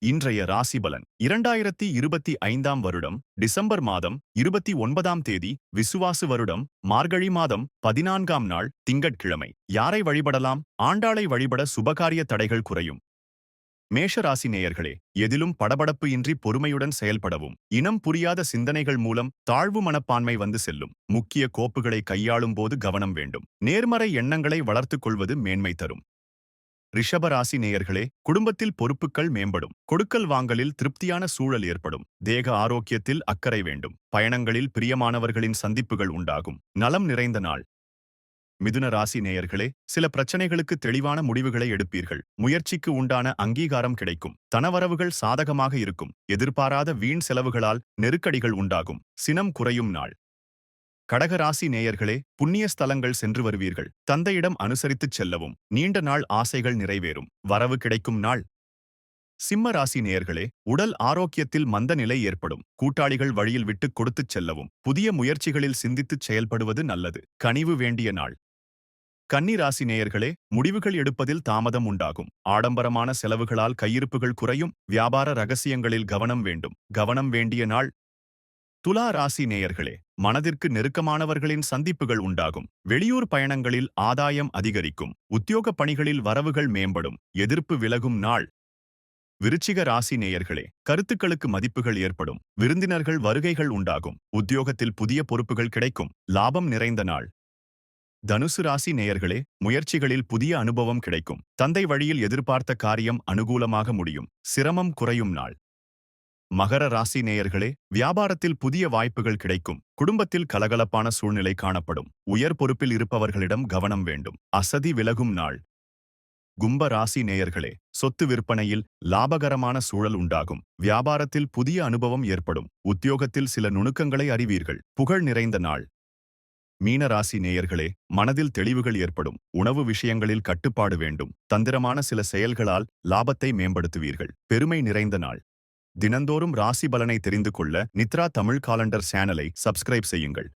இன்றைய ராசிபலன் 2025ஆம் வருடம் டிசம்பர் மாதம் 29ஆம் தேதி விசுவாசு வருடம் மார்கழி மாதம் 14ஆம் நாள் திங்கட்கிழமை. யாரை வழிபடலாம்? ஆண்டாளை வழிபட சுபகாரிய தடைகள் குறையும். மேஷ ராசி நேயர்களே, எதிலும் படபடப்பு இன்றி பொறுமையுடன் செயல்படவும், இனம் புரியாத சிந்தனைகள் மூலம் தாழ்வு மனப்பான்மை வந்து செல்லும். முக்கிய கோப்புகளை கையாளும் போது கவனம் வேண்டும். நேர்மறை எண்ணங்களை வளர்த்துக் கொள்வது மேன்மை தரும். ரிஷபராசி நேயர்களே, குடும்பத்தில் பொறுப்புகள் மேம்படும். கொடுக்கல் வாங்கலில் திருப்தியான சூழல் ஏற்படும். தேக ஆரோக்கியத்தில் அக்கறை வேண்டும். பயணங்களில் பிரியமானவர்களின் சந்திப்புகள் உண்டாகும். நலம் நிறைந்த நாள். மிதுன ராசி நேயர்களே, சில பிரச்சனைகளுக்கு தெளிவான முடிவுகளை எடுப்பீர்கள். முயற்சிக்கு உண்டான அங்கீகாரம் கிடைக்கும். தனவரவுகள் சாதகமாக இருக்கும். எதிர்பாராத வீண் செலவுகளால் நெருக்கடிகள் உண்டாகும். சினம் குறையும் நாள். கடகராசி நேயர்களே, புண்ணிய ஸ்தலங்கள் சென்று வருவீர்கள். தந்தையிடம் அனுசரித்துச் செல்லவும். நீண்ட நாள் ஆசைகள் நிறைவேறும். வரவு கிடைக்கும் நாள். சிம்ம ராசி நேயர்களே, உடல் ஆரோக்கியத்தில் மந்த நிலை ஏற்படும். கூட்டாளிகள் வழியில் விட்டுக் கொடுத்துச் செல்லவும். புதிய முயற்சிகளில் சிந்தித்துச் செயல்படுவது நல்லது. கனிவு வேண்டிய நாள். கன்னி ராசி நேயர்களே, முடிவுகள் எடுப்பதில் தாமதம் உண்டாகும். ஆடம்பரமான செலவுகளால் கையிருப்புகள் குறையும். வியாபார ரகசியங்களில் கவனம் வேண்டும். கவனம் வேண்டிய நாள். துலா ராசி நேயர்களே, மனதிற்கு நெருக்கமானவர்களின் சந்திப்புகள் உண்டாகும். வெளியூர் பயணங்களில் ஆதாயம் அதிகரிக்கும். உத்தியோக பணிகளில் வரவுகள் மேம்படும். எதிர்ப்பு விலகும் நாள். விருச்சிக ராசி நேயர்களே, கருத்துக்களுக்கு மதிப்புகள் ஏற்படும். விருந்தினர்கள் வருகைகள் உண்டாகும். உத்தியோகத்தில் புதிய பொறுப்புகள் கிடைக்கும். லாபம் நிறைந்த நாள். தனுசு ராசி நேயர்களே, முயற்சிகளில் புதிய அனுபவம் கிடைக்கும். தந்தை வழியில் எதிர்பார்த்த காரியம் அனுகூலமாக முடியும். சிரமம் குறையும் நாள். மகர ராசி நேயர்களே, வியாபாரத்தில் புதிய வாய்ப்புகள் கிடைக்கும். குடும்பத்தில் கலகலப்பான சூழ்நிலை காணப்படும். உயர் பொறுப்பில் இருப்பவர்களிடம் கவனம் வேண்டும். அசதி விலகும் நாள். கும்ப ராசி நேயர்களே, சொத்து விற்பனையில் லாபகரமான சூழல் உண்டாகும். வியாபாரத்தில் புதிய அனுபவம் ஏற்படும். உத்தியோகத்தில் சில நுணுக்கங்களை அறிவீர்கள். புகழ் நிறைந்த நாள். மீன ராசி நேயர்களே, மனதில் தெளிவுகள் ஏற்படும். உணவு விஷயங்களில் கட்டுப்பாடு வேண்டும். தந்திரமான சில செயல்களால் லாபத்தை மேம்படுத்துவீர்கள். பெருமை நிறைந்த நாள். தினந்தோறும் ராசி பலனை தெரிந்து கொள்ள நித்ரா தமிழ் காலண்டர் சேனலை சப்ஸ்கிரைப் செய்யுங்கள்.